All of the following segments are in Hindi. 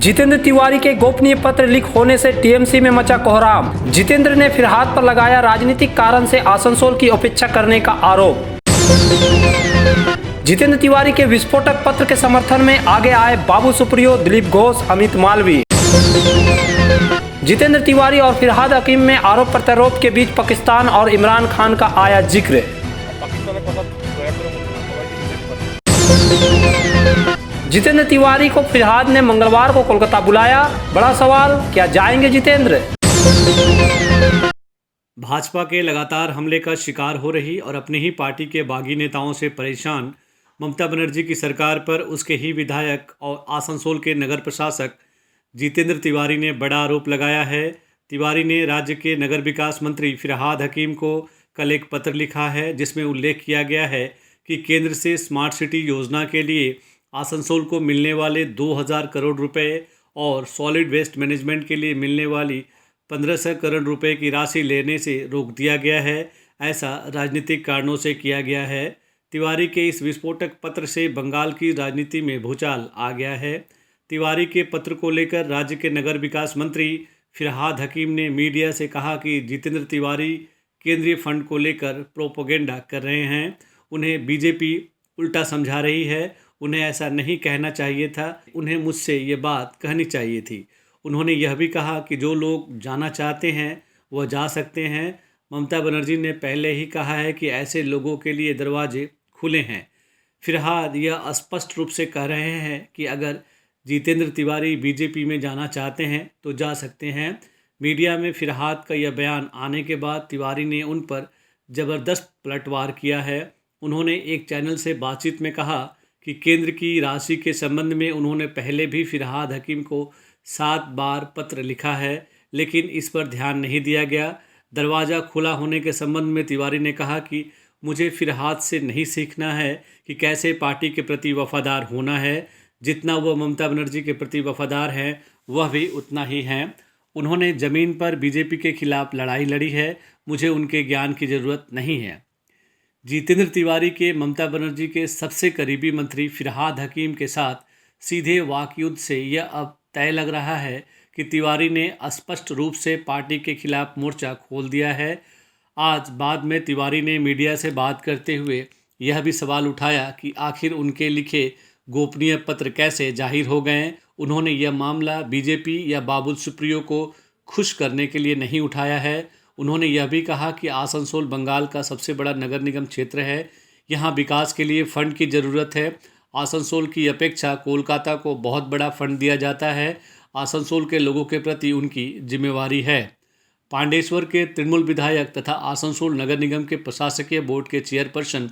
जितेंद्र तिवारी के गोपनीय पत्र लीक होने से टीएमसी में मचा कोहराम। जितेंद्र ने फिर हाथ पर लगाया राजनीतिक कारण से आसनसोल की उपेक्षा करने का आरोप। जितेंद्र तिवारी के विस्फोटक पत्र के समर्थन में आगे आए बाबू सुप्रियो, दिलीप घोष, अमित मालवीय। जितेंद्र तिवारी और फिरहाद हकीम में आरोप प्रत्यारोप के बीच पाकिस्तान और इमरान खान का आया जिक्र। जितेंद्र तिवारी को फिरहाद ने मंगलवार को कोलकाता बुलाया। बड़ा सवाल, क्या जाएंगे जितेंद्र? भाजपा के लगातार हमले का शिकार हो रही और अपनी ही पार्टी के बागी नेताओं से परेशान ममता बनर्जी की सरकार पर उसके ही विधायक और आसनसोल के नगर प्रशासक जितेंद्र तिवारी ने बड़ा आरोप लगाया है। तिवारी ने राज्य के नगर विकास मंत्री फिरहाद हकीम को कल एक पत्र लिखा है, जिसमें उल्लेख किया गया है कि केंद्र से स्मार्ट सिटी योजना के लिए आसनसोल को मिलने वाले 2000 करोड़ रुपए और सॉलिड वेस्ट मैनेजमेंट के लिए मिलने वाली 1500 करोड़ रुपए की राशि लेने से रोक दिया गया है। ऐसा राजनीतिक कारणों से किया गया है। तिवारी के इस विस्फोटक पत्र से बंगाल की राजनीति में भूचाल आ गया है। तिवारी के पत्र को लेकर राज्य के नगर विकास मंत्री फिरहाद हकीम ने मीडिया से कहा कि जितेंद्र तिवारी केंद्रीय फंड को लेकर प्रोपोगेंडा कर रहे हैं। उन्हें बीजेपी उल्टा समझा रही है। उन्हें ऐसा नहीं कहना चाहिए था, उन्हें मुझसे ये बात कहनी चाहिए थी। उन्होंने यह भी कहा कि जो लोग जाना चाहते हैं वह जा सकते हैं। ममता बनर्जी ने पहले ही कहा है कि ऐसे लोगों के लिए दरवाजे खुले हैं। फिरहाद यह स्पष्ट रूप से कह रहे हैं कि अगर जितेंद्र तिवारी बीजेपी में जाना चाहते हैं तो जा सकते हैं। मीडिया में फिरहाद का यह बयान आने के बाद तिवारी ने उन पर ज़बरदस्त पलटवार किया है। उन्होंने एक चैनल से बातचीत में कहा कि केंद्र की राशि के संबंध में उन्होंने पहले भी फिरहाद हकीम को 7 बार पत्र लिखा है, लेकिन इस पर ध्यान नहीं दिया गया। दरवाज़ा खुला होने के संबंध में तिवारी ने कहा कि मुझे फिरहाद से नहीं सीखना है कि कैसे पार्टी के प्रति वफादार होना है। जितना वह ममता बनर्जी के प्रति वफादार हैं वह भी उतना ही हैं। उन्होंने ज़मीन पर बीजेपी के खिलाफ लड़ाई लड़ी है। मुझे उनके ज्ञान की ज़रूरत नहीं है। जितेंद्र तिवारी के ममता बनर्जी के सबसे करीबी मंत्री फिरहाद हकीम के साथ सीधे वाकयुद्ध से यह अब तय लग रहा है कि तिवारी ने स्पष्ट रूप से पार्टी के खिलाफ मोर्चा खोल दिया है। आज बाद में तिवारी ने मीडिया से बात करते हुए यह भी सवाल उठाया कि आखिर उनके लिखे गोपनीय पत्र कैसे जाहिर हो गए। उन्होंने यह मामला बीजेपी या बाबुल सुप्रियो को खुश करने के लिए नहीं उठाया है। उन्होंने यह भी कहा कि आसनसोल बंगाल का सबसे बड़ा नगर निगम क्षेत्र है। यहाँ विकास के लिए फंड की ज़रूरत है। आसनसोल की अपेक्षा कोलकाता को बहुत बड़ा फंड दिया जाता है। आसनसोल के लोगों के प्रति उनकी जिम्मेवारी है। पांडेश्वर के तृणमूल विधायक तथा आसनसोल नगर निगम के प्रशासकीय बोर्ड के चेयरपर्सन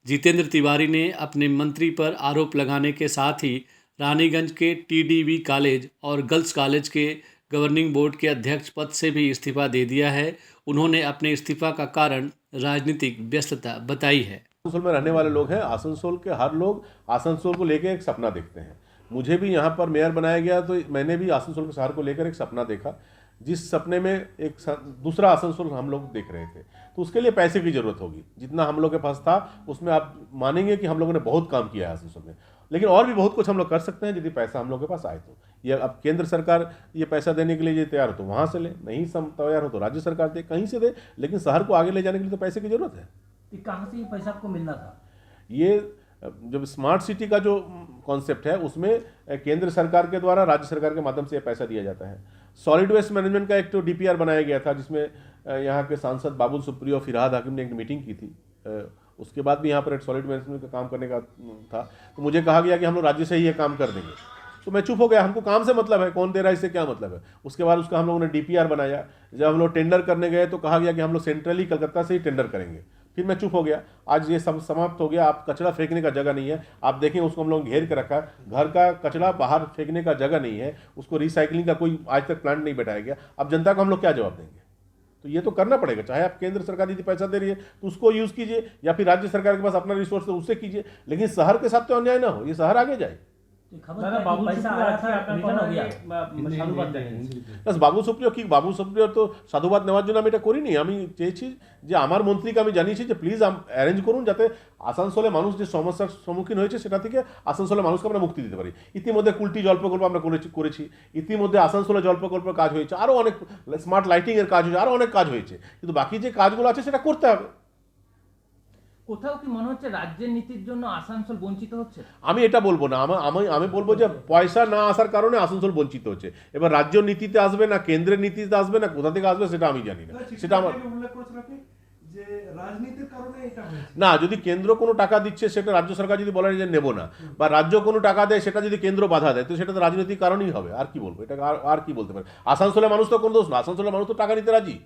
जितेंद्र तिवारी ने अपने मंत्री पर आरोप लगाने के साथ ही रानीगंज के टीडीवी कॉलेज और गर्ल्स कॉलेज के गवर्निंग बोर्ड के अध्यक्ष पद से भी इस्तीफा दे दिया है। उन्होंने अपने इस्तीफा का कारण राजनीतिक व्यस्तता बताई है। आसनसोल में रहने वाले लोग हैं। आसनसोल के हर लोग आसनसोल को लेकर एक सपना देखते हैं। मुझे भी यहाँ पर मेयर बनाया गया तो मैंने भी आसनसोल के शहर को लेकर एक सपना देखा, जिस सपने में एक दूसरा आसनसोल हम लोग देख रहे थे। तो उसके लिए पैसे की ज़रूरत होगी। जितना हम लोग के पास था उसमें आप मानेंगे कि हम लोगों ने बहुत काम किया है आसनसोल में, लेकिन और भी बहुत कुछ हम लोग कर सकते हैं यदि पैसा हम लोग के पास आए तो। ये अब केंद्र सरकार ये पैसा देने के लिए ये तैयार हो तो वहाँ से ले, नहीं तैयार हो तो राज्य सरकार दे, कहीं से दे, लेकिन शहर को आगे ले जाने के लिए तो पैसे की ज़रूरत है। कहाँ से ये पैसा आपको मिलना था? ये जब स्मार्ट सिटी का जो कॉन्सेप्ट है उसमें केंद्र सरकार के द्वारा राज्य सरकार के माध्यम से यह पैसा दिया जाता है। सॉलिड वेस्ट मैनेजमेंट का एक तो डीपीआर बनाया गया था, जिसमें यहाँ के सांसद बाबुल सुप्रियो फिरहाद हकीम ने एक मीटिंग की थी। उसके बाद भी यहाँ पर एक सॉलिड मैनेजमेंट का काम करने का था, तो मुझे कहा गया कि हम लोग राज्य से ही ये काम कर देंगे। तो मैं चुप हो गया, हमको काम से मतलब है, कौन दे रहा है इससे क्या मतलब है। उसके बाद उसका हम लोगों ने डीपीआर बनाया। जब हम लोग टेंडर करने गए तो कहा गया कि हम लोग सेंट्रली कलकत्ता से ही टेंडर करेंगे। फिर मैं चुप हो गया। आज ये सब समाप्त हो गया। आप कचरा फेंकने का जगह नहीं है। आप देखें उसको हम लोग घेर के रखा है। घर का कचरा बाहर फेंकने का जगह नहीं है। उसको रिसाइकलिंग का कोई आज तक प्लांट नहीं बैठाया गया। अब जनता को हम लोग क्या जवाब देंगे? तो ये तो करना पड़ेगा। चाहे आप केंद्र सरकार यदि पैसा दे रही है तो उसको यूज़ कीजिए, या फिर राज्य सरकार के पास अपना रिसोर्स है उससे कीजिए, लेकिन शहर के साथ तो अन्याय ना हो, ये शहर आगे जाए। दादा बाबू पैसा आया था रिटर्न हो गया সাধুবাদ দেখেন প্লাস বাবু সুপ্রিয় কি বাবু সুপ্রিয় তো সাধুবাদ নেওয়ার জন্য আমি এটা করিনি। আমি চেয়েছি যে আমার মন্ত্রীকে আমি জানিয়েছি যে প্লিজ অ্যারেঞ্জ করুন যাতে আসানসোলে মানুষ যে সমস্যার সম্মুখীন হয়েছে সেটা থেকে আসানসোলে মানুষকে আমরা মুক্তি দিতে পারি। ইতিমধ্যে কুলটি জল প্রকল্প আমরা করেছি, ইতিমধ্যে আসানসোলে জল প্রকল্পের কাজ হয়েছে, আরও অনেক স্মার্ট লাইটিংয়ের কাজ হয়েছে, আরও অনেক কাজ হয়েছে, কিন্তু বাকি যে কাজগুলো আছে সেটা করতে হবে। কোথাও কি মনে হচ্ছে রাজ্যের নীতির জন্য আসানসোল বঞ্চিত হচ্ছে? আমি এটা বলবো না, আমি বলবো যে পয়সা না আসার কারণে আসানসোল বঞ্চিত হচ্ছে। এবার রাজ্য নীতিতে আসবে না কেন্দ্রের নীতিতে আসবে না কোথা থেকে আসবে সেটা আমি জানি না, সেটা আমার উল্লেখ করেছেন আপনি যে রাজনীতির কারণে এটা হয়েছে। না, যদি কেন্দ্র কোনো টাকা দিচ্ছে সেটা রাজ্য সরকার যদি বলে যে নেব না, বা রাজ্য কোনো টাকা দেয় সেটা যদি কেন্দ্র বাধা দেয়, তো সেটা তো রাজনৈতিক কারণেই হবে। আর কি বলবো, এটা আর কি বলতে পারে? আসানসোলের মানুষ তো কোনো দোষ না, আসানসোলের মানুষ তো টাকা নিতে রাজি,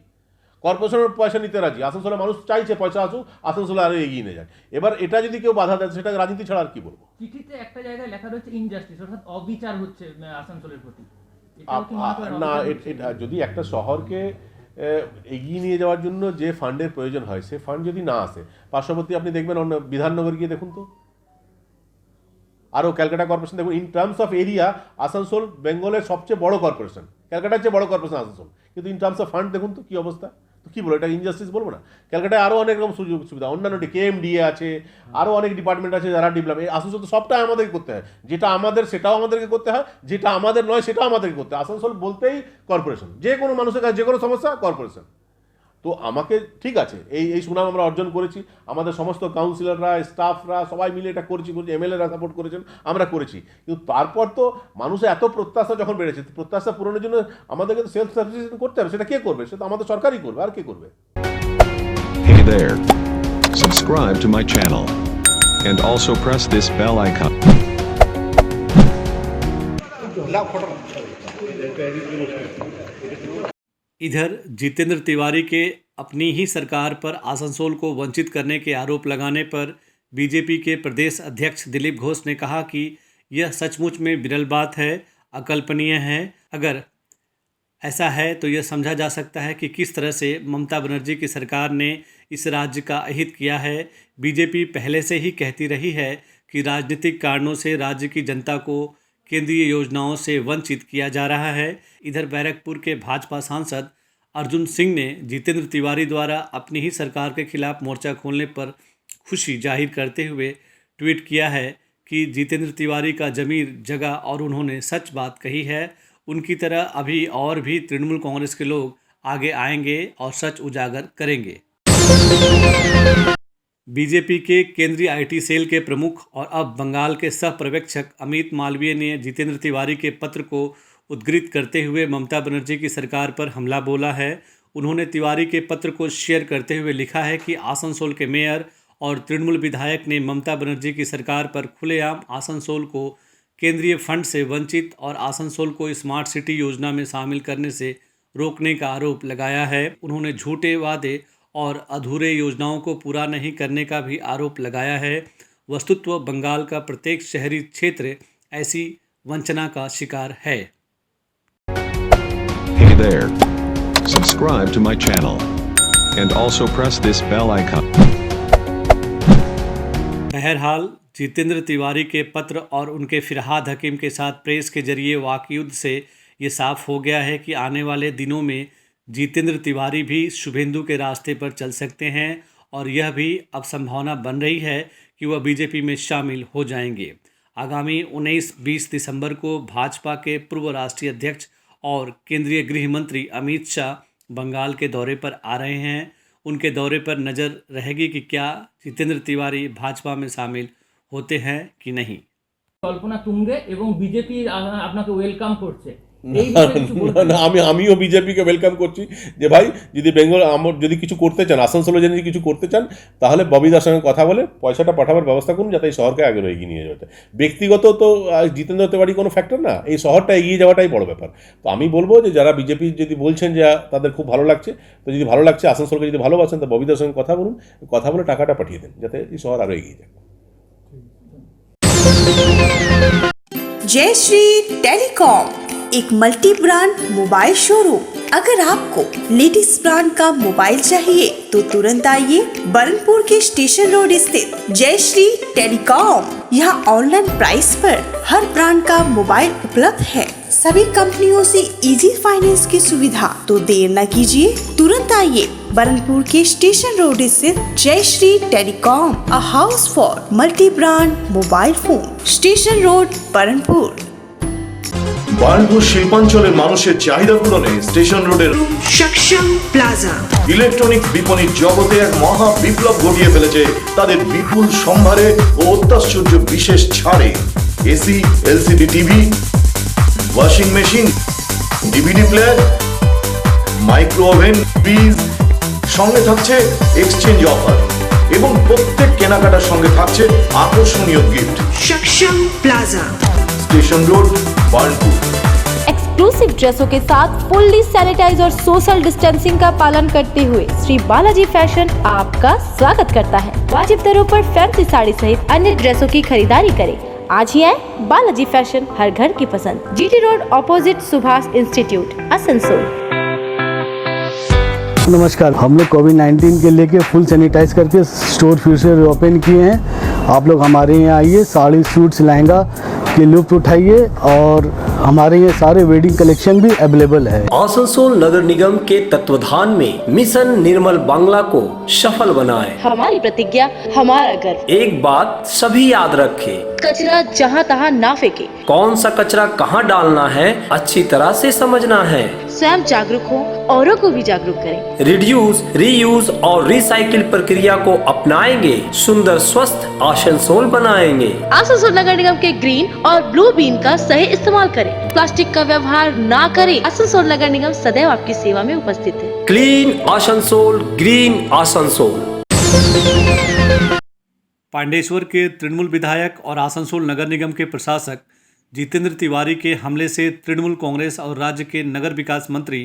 কর্পোরেশনের পয়সা নিতে রাজি, আসানসোলের মানুষ চাইছে পয়সা আসুক, আসানসোলে আরও এগিয়ে নিয়ে যায়। এবার এটা যদি কেউ বাধা দেয় সেটা রাজনীতি ছাড়া আর কি বলবো। চিঠিতে একটা জায়গায় লেখা রয়েছে ইনজাস্টিস, অর্থাৎ অবিচার হচ্ছে আসানসোলের প্রতি। এটাও কি মনে করেন না, অবিচার হচ্ছে? এটা যদি একটা শহরকে এগিয়ে নিয়ে যাওয়ার জন্য যে ফান্ডের প্রয়োজন হয় সে ফান্ড যদি না আসে, পার্শ্ববর্তী আপনি দেখবেন অন্য বিধাননগর গিয়ে দেখুন তো, আরও ক্যালকাটা কর্পোরেশন দেখুন। In terms of area Asansol বেঙ্গলের সবচেয়ে বড় কর্পোরেশন, ক্যালকাটার চেয়ে বড় কর্পোরেশন আসানসোল, কিন্তু ইন টার্মস অফ ফান্ড দেখুন তো কী অবস্থা। তো কী বলবো, এটা ইনজাস্টিস বলবো না? ক্যালকাটায় আরও অনেক রকম সুযোগ সুবিধা, অন্যান্য কেএমডিএ আছে, আরও অনেক ডিপার্টমেন্ট আছে যারা ডেভেলপ। এই আসানসোল তো সবটাই আমাদেরকে করতে হয়, যেটা আমাদের সেটাও আমাদেরকে করতে হয়, যেটা আমাদের নয় সেটাও আমাদেরকে করতে হয়। আসানসোল বলতেই কর্পোরেশন, যে কোনো মানুষের কাছে যে কোনো সমস্যা কর্পোরেশন। তো আমাকে ঠিক আছে, এই সুনাম আমরা অর্জন করেছি, আমাদের সমস্ত কাউন্সিলররা স্টাফরা সবাই মিলে এটা করেছি, এমএলএরা সাপোর্ট করেছেন, আমরা করেছি। কিন্তু তারপর তো মানুষের এত প্রত্যাশা যখন বেড়েছে, প্রত্যাশা পূরণের জন্য আমাদেরকে তো সেলফ সাফিসিয়েন্ট করতে হবে। সেটা কে করবে? সেটা আমাদের সরকারই করবে, আর কে করবে? Hey there. Subscribe to my channel. And also press this bell icon. इधर जितेंद्र तिवारी के अपनी ही सरकार पर आसनसोल को वंचित करने के आरोप लगाने पर बीजेपी के प्रदेश अध्यक्ष दिलीप घोष ने कहा कि यह सचमुच में विरल बात है, अकल्पनीय है। अगर ऐसा है तो यह समझा जा सकता है कि किस तरह से ममता बनर्जी की सरकार ने इस राज्य का अहित किया है। बीजेपी पहले से ही कहती रही है कि राजनीतिक कारणों से राज्य की जनता को केंद्रीय योजनाओं से वंचित किया जा रहा है। इधर बैरकपुर के भाजपा सांसद अर्जुन सिंह ने जितेंद्र तिवारी द्वारा अपनी ही सरकार के खिलाफ मोर्चा खोलने पर खुशी जाहिर करते हुए ट्वीट किया है कि जितेंद्र तिवारी का ज़मीर जगा और उन्होंने सच बात कही है। उनकी तरह अभी और भी तृणमूल कांग्रेस के लोग आगे आएंगे और सच उजागर करेंगे। बीजेपी के केंद्रीय आईटी सेल के प्रमुख और अब बंगाल के सह पर्यवेक्षक अमित मालवीय ने जितेंद्र तिवारी के पत्र को उद्धृत करते हुए ममता बनर्जी की सरकार पर हमला बोला है। उन्होंने तिवारी के पत्र को शेयर करते हुए लिखा है कि आसनसोल के मेयर और तृणमूल विधायक ने ममता बनर्जी की सरकार पर खुलेआम आसनसोल को केंद्रीय फंड से वंचित और आसनसोल को स्मार्ट सिटी योजना में शामिल करने से रोकने का आरोप लगाया है। उन्होंने झूठे वादे और अधूरे योजनाओं को पूरा नहीं करने का भी आरोप लगाया है। वस्तुतः बंगाल का प्रत्येक शहरी क्षेत्र ऐसी वंचना का शिकार है। Hey there. Subscribe to my channel. And also press this bell icon. बहरहाल जितेंद्र तिवारी के पत्र और उनके फिरहाद हकीम के साथ प्रेस के जरिए वाकयुद्ध से ये साफ हो गया है कि आने वाले दिनों में जितेंद्र तिवारी भी शुभेंदु के रास्ते पर चल सकते हैं और यह भी अब संभावना बन रही है कि वह बीजेपी में शामिल हो जाएंगे। आगामी 19-20 दिसंबर को भाजपा के पूर्व राष्ट्रीय अध्यक्ष और केंद्रीय गृह मंत्री अमित शाह बंगाल के दौरे पर आ रहे हैं। उनके दौरे पर नज़र रहेगी कि क्या जितेंद्र तिवारी भाजपा में शामिल होते हैं कि नहीं। কল্পনা তুঙ্গে এবং বিজেপি আপনাকে ওয়েলকাম করছে। আমিও বিজেপিকে ওয়েলকাম করছি যে ভাই যদি বেঙ্গল যদি কিছু করতে চান, আসানসোলে যদি কিছু করতে চান, তাহলে ববিদার সঙ্গে কথা বলে পয়সাটা পাঠাবার ব্যবস্থা করুন যাতে এই শহরকে আগে এগিয়ে নিয়ে যেতে। ব্যক্তিগত তো জিতেন্দ্র তিওয়ারি কোনো ফ্যাক্টর না, এই শহরটা এগিয়ে যাওয়াটাই বড় ব্যাপার। তো আমি বলবো যে যারা বিজেপি যদি বলছেন যে তাদের খুব ভালো লাগছে, তো যদি ভালো লাগছে আসানসোলকে যদি ভালোবাসেন তো ববিদার সঙ্গে কথা বলুন, কথা বলে টাকাটা পাঠিয়ে দেন যাতে এই শহর আরও এগিয়ে যায়। जय श्री टेलीकॉम एक मल्टी ब्रांड मोबाइल शोरूम। अगर आपको लेटेस्ट ब्रांड का मोबाइल चाहिए तो तुरंत आइए बरनपुर के स्टेशन रोड स्थित जयश्री टेलीकॉम। यहाँ ऑनलाइन प्राइस पर हर ब्रांड का मोबाइल उपलब्ध है। सभी कंपनियों से इजी फाइनेंस की सुविधा। तो देर न कीजिए, तुरंत आइए बरनपुर के स्टेशन रोड स्थित Jayshree telecom, a house for multi brand mobile phone, station road Burnpur. Burnpur শিল্পাঞ্চলের মানুষের চাহিদা পূরণে স্টেশন রোডের সক্ষম প্লাজা ইলেকট্রনিক বিপণির জগতে এক মহা বিপ্লব ঘটিয়ে ফেলেছে তাদের বিপুল সম্ভারে ও অত্যাশ্চর্য বিশেষ ছাড়ে। AC, LCD TV, washing machine, DVD player, micro oven, fridge, সঙ্গে থাকছে এক্সচেঞ্জ অফার এবং প্রত্যেক কেনাকাটার সঙ্গে থাকছে আকর্ষণীয় গিফট। সক্ষম প্লাজা, स्टेशन रोड बार्नपुर। एक्सक्लूसिव ड्रेसों के साथ फुल्ली सैनिटाइज और सोशल डिस्टेंसिंग का पालन करते हुए श्री बालाजी फैशन आपका स्वागत करता है। वाजिब दरों पर फैंसी साड़ी सहित अन्य ड्रेसों की खरीदारी करें। आज ही आए बालाजी फैशन, हर घर की पसंद। GT road opposite Subhash institute, Asansol. नमस्कार, हम लोग कोविड-19 के लेके फुल सैनिटाइज करके स्टोर फिर से ओपन किए हैं। आप लोग हमारे यहाँ आइए, साड़ी, सूट्स, लहंगा के लुत्फ उठाइए और हमारे यहाँ सारे वेडिंग कलेक्शन भी अवेलेबल है। आसनसोल नगर निगम के तत्वाधान में मिशन निर्मल बांग्ला को सफल बनाएं। हमारी प्रतिज्ञा, हमारा गर्व। एक बात सभी याद रखें, कचरा जहाँ तहाँ ना फेंके। कौन सा कचरा कहाँ डालना है अच्छी तरह से समझना है। स्वयं जागरूक हो, औरों को भी जागरूक करें। रिड्यूस, रीयूज और रिसाइकिल प्रक्रिया को अपनाएंगे, सुंदर स्वस्थ आसनसोल बनाएंगे। आसनसोल नगर निगम के ग्रीन और ब्लू बीन का सही इस्तेमाल करें। प्लास्टिक का व्यवहार ना करें। आसनसोल नगर निगम सदैव आपकी सेवा में उपस्थित है। Clean Asansol, green Asansol. पांडेश्वर के तृणमूल विधायक और आसनसोल नगर निगम के प्रशासक जितेंद्र तिवारी के हमले से तृणमूल कांग्रेस और राज्य के नगर विकास मंत्री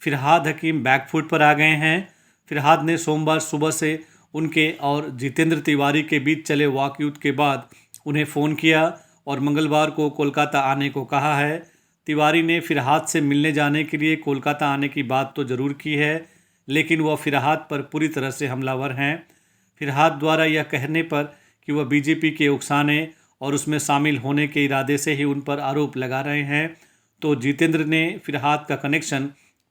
फिरहाद हकीम बैकफुट पर आ गए हैं। फिरहाद ने सोमवार सुबह से उनके और जितेंद्र तिवारी के बीच चले वॉकआउट के बाद उन्हें फ़ोन किया और मंगलवार को कोलकाता आने को कहा है। तिवारी ने फिरहाद से मिलने जाने के लिए कोलकाता आने की बात तो ज़रूर की है, लेकिन वह फिरहाद पर पूरी तरह से हमलावर हैं। फिरहाद द्वारा यह कहने पर कि वह बीजेपी के उकसाने और उसमें शामिल होने के इरादे से ही उन पर आरोप लगा रहे हैं, तो जितेंद्र ने फिरहाद का कनेक्शन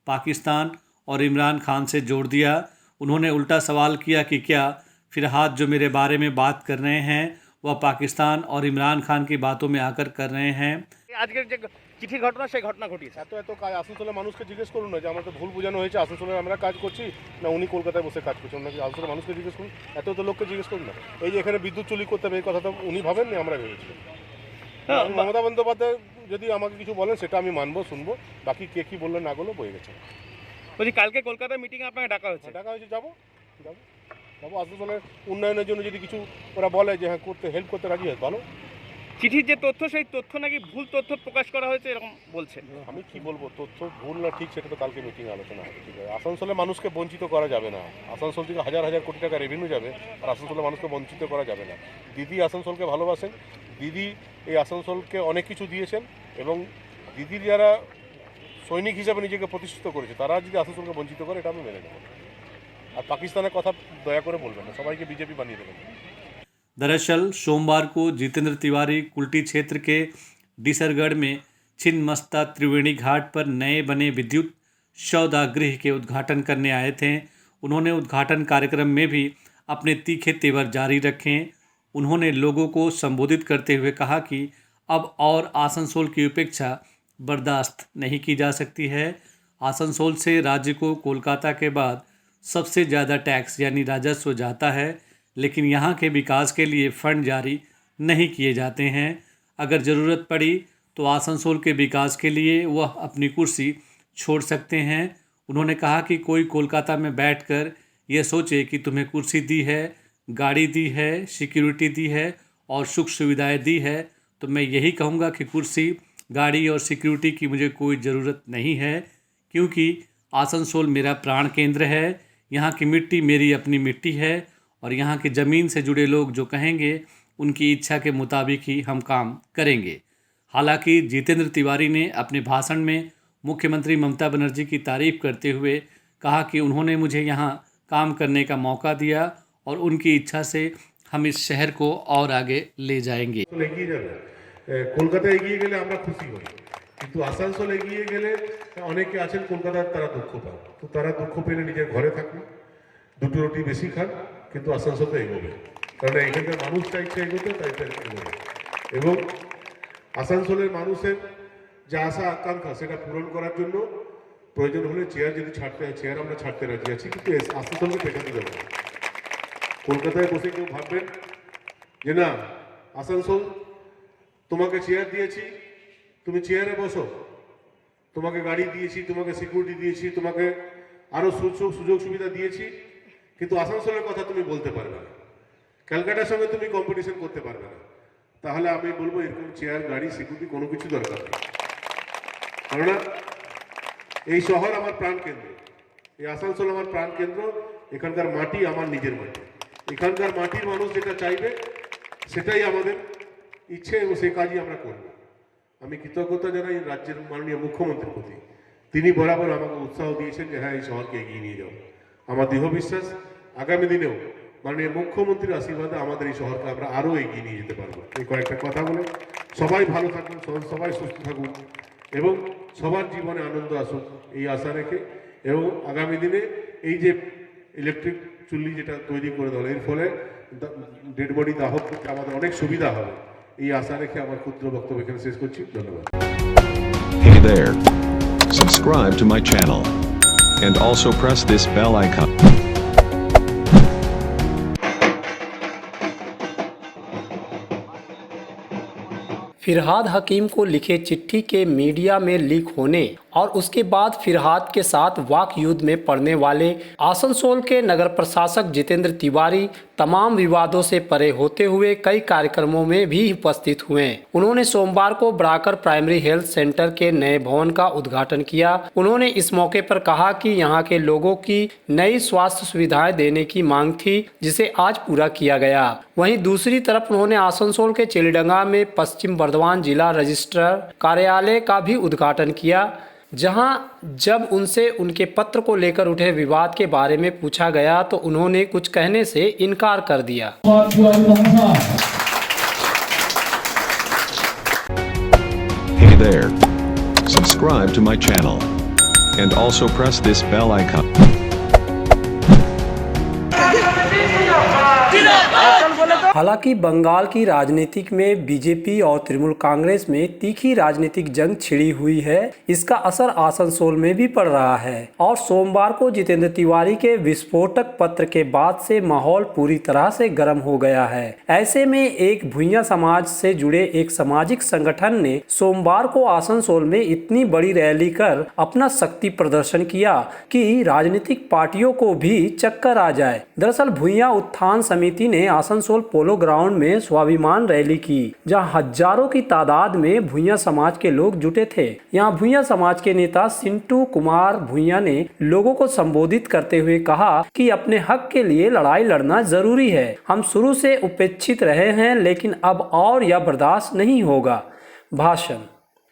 पाकिस्तान और इमरान खान से जोड़ दिया। उन्होंने उल्टा सवाल किया कि क्या फिरहाद जो मेरे बारे में बात कर रहे हैं वह पाकिस्तान और इमरान खान की बातों में आकर कर रहे हैं। আজকের যে চিঠির ঘটনা সেই ঘটনা ঘটিয়েছে। এত কাজ আসানসোলের মানুষকে জিজ্ঞেস করুন না যে আমাকে ভুল বোঝানো হয়েছে, আসানসোলে আমরা কাজ করছি না উনি কলকাতায় বসে কাজ করছেন, নাকি আসানসোলের মানুষকে জিজ্ঞেস করুন, এত লোককে জিজ্ঞেস করুন না। এই যে এখানে বিদ্যুৎ চুরি করতে হবে এই কথা তো উনি ভাবেননি, আমরা ভেবেছিলাম। মমতা বন্দ্যোপাধ্যায় যদি আমাকে কিছু বলেন সেটা আমি মানবো, শুনবো, বাকি কে কি বললেন না বললো বয়ে গেছে। বলছি কালকে কলকাতায় মিটিংয়ে আপনাকে ডাকা হয়েছে? যাবো আসানসোলের উন্নয়নের জন্য যদি কিছু ওরা বলে যে হ্যাঁ করতে হেল্প করতে রাজি হয় ভালো। চিঠির যে তথ্য সেই তথ্য নাকি ভুল তথ্য প্রকাশ করা হয়েছে এরকম বলছেন। আমি কি বলবো, তথ্য ভুল না ঠিক সেটা তো কালকে মিটিংয়ে আলোচনা হবে। ঠিক আছে, আসানসোলের মানুষকে বঞ্চিত করা যাবে না। আসানসোল থেকে হাজার হাজার কোটি টাকা রেভিনিউ যাবে আর আসানসোলের মানুষকে বঞ্চিত করা যাবে না। দিদি আসানসোলকে ভালোবাসেন, দিদি এই আসানসোলকে অনেক কিছু দিয়েছেন এবং দিদির যারা সৈনিক হিসাবে নিজেকে প্রতিষ্ঠিত করেছে তারা যদি আসানসোলকে বঞ্চিত করে এটা আমি মেনে নেব। আর পাকিস্তানের কথা দয়া করে বলবেন না, সবাইকে বিজেপी বানিয়ে देবেন। दरअसल सोमवार को जितेंद्र तिवारी कुल्टी क्षेत्र के डिसरगढ़ में छिन्नमस्ता त्रिवेणी घाट पर नए बने विद्युत सौदागृह के उद्घाटन करने आए थे। उन्होंने उद्घाटन कार्यक्रम में भी अपने तीखे तेवर जारी रखे। उन्होंने लोगों को संबोधित करते हुए कहा कि अब और आसनसोल की उपेक्षा बर्दाश्त नहीं की जा सकती है। आसनसोल से राज्य को कोलकाता के बाद सबसे ज़्यादा टैक्स यानी राजस्व जाता है, लेकिन यहाँ के विकास के लिए फंड जारी नहीं किए जाते हैं। अगर ज़रूरत पड़ी तो आसनसोल के विकास के लिए वह अपनी कुर्सी छोड़ सकते हैं। उन्होंने कहा कि कोई कोलकाता में बैठकर यह सोचे कि तुम्हें कुर्सी दी है, गाड़ी दी है, सिक्योरिटी दी है और सुख सुविधाएं दी है, तो मैं यही कहूँगा कि कुर्सी, गाड़ी और सिक्योरिटी की मुझे कोई ज़रूरत नहीं है, क्योंकि आसनसोल मेरा प्राण केंद्र है। यहाँ की मिट्टी मेरी अपनी मिट्टी है और यहाँ की ज़मीन से जुड़े लोग जो कहेंगे उनकी इच्छा के मुताबिक ही हम काम करेंगे। हालांकि जितेंद्र तिवारी ने अपने भाषण में मुख्यमंत्री ममता बनर्जी की तारीफ करते हुए कहा कि उन्होंने मुझे यहाँ काम करने का मौका दिया और उनकी इच्छा से हम इस शहर को और आगे ले जाएंगे। কলকাতা এগিয়ে গেলে আমরা খুশি হই, কিন্তু আসানসোল এগিয়ে গেলে অনেকে আছেন কলকাতার তারা দুঃখ পান। তো তারা দুঃখ পেলে নিজের ঘরে থাকুন, দুটো রুটি বেশি খান, কিন্তু আসানসোল তো এগোবে, কারণ এখানকার মানুষ চাইছে এগোতে, তাই এগোবে। এবং আসানসোলের মানুষের যা আশা আকাঙ্ক্ষা সেটা পূরণ করার জন্য প্রয়োজন হলে চেয়ার যদি ছাড়তে হয়, চেয়ার আমরা ছাড়তে রাজি আছি, কিন্তু আসানসোলকে পেটাতে যাবো। কলকাতায় বসে কেউ ভাববেন যে না আসানসোল তোমাকে চেয়ার দিয়েছি, তুমি চেয়ারে বসো, তোমাকে গাড়ি দিয়েছি, তোমাকে সিকিউরিটি দিয়েছি, তোমাকে আরও সুযোগ সুবিধা দিয়েছি, কিন্তু আসানসোলের কথা তুমি বলতে পারবে না, ক্যালকাটার সঙ্গে তুমি কম্পিটিশন করতে পারবে না। তাহলে আমি বলবো এরকম চেয়ার গাড়ি সিকিউরিটি কোনো কিছু দরকার নেই, কেননা এই শহর আমার প্রাণকেন্দ্র, এই আসানসোল আমার প্রাণকেন্দ্র, এখানকার মাটি আমার নিজের মাটি, এখানকার মাটির মানুষ যেটা চাইবে সেটাই আমাদের ইচ্ছে এবং সেই কাজই আমরা করব। আমি কৃতজ্ঞতা জানাই রাজ্যের মাননীয় মুখ্যমন্ত্রীর প্রতি, তিনি বরাবর আমাকে উৎসাহ দিয়েছেন যে হ্যাঁ এই শহরকে এগিয়ে নিয়ে যাও। আমার দৃঢ় বিশ্বাস আগামী দিনেও মাননীয় মুখ্যমন্ত্রীর আশীর্বাদে আমাদের এই শহরকে আমরা আরও এগিয়ে নিয়ে যেতে পারবো। এই কয়েকটা কথা বলে সবাই ভালো থাকুন, সবাই সুস্থ থাকুন এবং সবার জীবনে আনন্দ আসুক এই আশা রেখে, এবং আগামী দিনে এই যে ইলেকট্রিক চুল্লি যেটা তৈরি করে দেওয়া, এর ফলে ডেড বডি দাহ করতে আমাদের অনেক সুবিধা হবে, এই আশা রেখে আমার ক্ষুদ্র বক্তব্য এখানে শেষ করছি। ধন্যবাদ। Hey there. Subscribe to my channel. And also press this bell icon. Firhad Hakim को लिखे चिट्ठी के मीडिया में लीक होने और उसके बाद फिरहाद के साथ वाक युद्ध में पड़ने वाले आसनसोल के नगर प्रशासक जितेंद्र तिवारी तमाम विवादों से परे होते हुए कई कार्यक्रमों में भी उपस्थित हुए। उन्होंने सोमवार को ब्राकर प्राइमरी हेल्थ सेंटर के नए भवन का उद्घाटन किया। उन्होंने इस मौके पर कहा कि यहाँ के लोगों की नई स्वास्थ्य सुविधाएं देने की मांग थी, जिसे आज पूरा किया गया। वहीं दूसरी तरफ उन्होंने आसनसोल के चिलीडंगा में पश्चिम बर्धमान जिला रजिस्ट्रार कार्यालय का भी उद्घाटन किया, जहां जब उनसे उनके पत्र को लेकर उठे विवाद के बारे में पूछा गया तो उन्होंने कुछ कहने से इनकार कर दिया। Hey there. Subscribe to my channel. And also press this bell icon. हालांकि बंगाल की राजनीतिक में बीजेपी और तृणमूल कांग्रेस में तीखी राजनीतिक जंग छिड़ी हुई है। इसका असर आसनसोल में भी पड़ रहा है और सोमवार को जितेंद्र तिवारी के विस्फोटक पत्र के बाद से माहौल पूरी तरह से गर्म हो गया है। ऐसे में एक भुइयां समाज से जुड़े एक सामाजिक संगठन ने सोमवार को आसनसोल में इतनी बड़ी रैली कर अपना शक्ति प्रदर्शन किया कि राजनीतिक पार्टियों को भी चक्कर आ जाए। दरअसल भुइयां उत्थान समिति ने आसनसोल पोलो ग्राउंड में स्वाभिमान रैली की, जहां हजारों की तादाद में भुइयां समाज के लोग जुटे थे। यहां भुइयां समाज के नेता सिंटू कुमार भुइयां ने लोगों को संबोधित करते हुए कहा कि अपने हक के लिए लड़ाई लड़ना जरूरी है। हम शुरू से उपेक्षित रहे हैं, लेकिन अब और यह बर्दाश्त नहीं होगा। भाषण।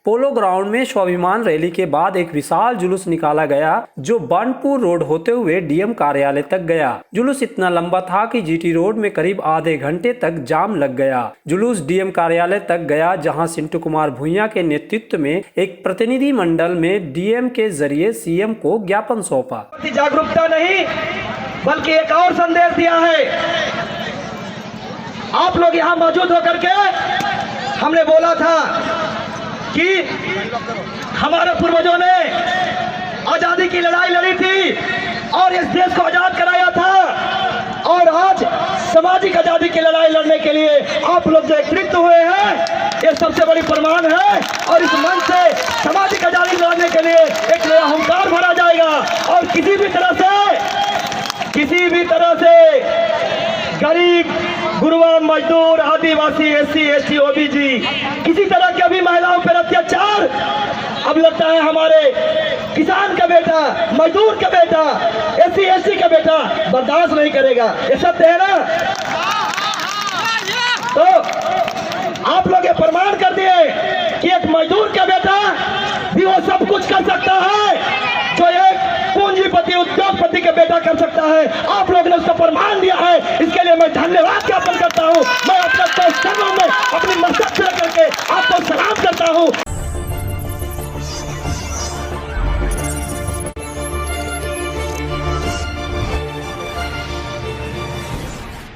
पोलो ग्राउंड में स्वाभिमान रैली के बाद एक विशाल जुलूस निकाला गया, जो बर्नपुर रोड होते हुए डीएम कार्यालय तक गया। जुलूस इतना लंबा था कि जीटी रोड में करीब आधे घंटे तक जाम लग गया। जुलूस डीएम कार्यालय तक गया, जहां सिंटू कुमार भुइयां के नेतृत्व में एक प्रतिनिधि मंडल में डीएम के जरिए सीएम को ज्ञापन सौंपा। जागरूकता नहीं बल्कि एक और संदेश दिया है। आप लोग यहाँ मौजूद होकर के हमने बोला था कि हमारे पूर्वजों ने आजादी की लड़ाई लड़ी थी और इस देश को आजाद कराया था, और आज सामाजिक आजादी की लड़ाई लड़ने के लिए आप लोग जो एकत्रित हुए हैं, ये सबसे बड़ी प्रमाण है। और इस मंच से सामाजिक आजादी लड़ने के लिए एक नया हुंकार भरा जाएगा और किसी भी तरह से गरीब, गुरुआ, मजदूर, आदिवासी, एससी, एसटी, ओबीसी, किसी तरह के भी महिलाओं पर अत्याचार अब लगता है हमारे किसान का बेटा, मजदूर का बेटा, एससी, एसटी का बेटा बर्दाश्त नहीं करेगा। ये सत्य है ना? तो आप लोग ये प्रमाण कर दिए कि एक कुछ कर सकता है जो एक पूंजीपति उद्योगपति के बेटा कर सकता है। आप लोगों ने उसका प्रमाण दिया है, इसके लिए मैं धन्यवाद ज्ञापन करता हूं।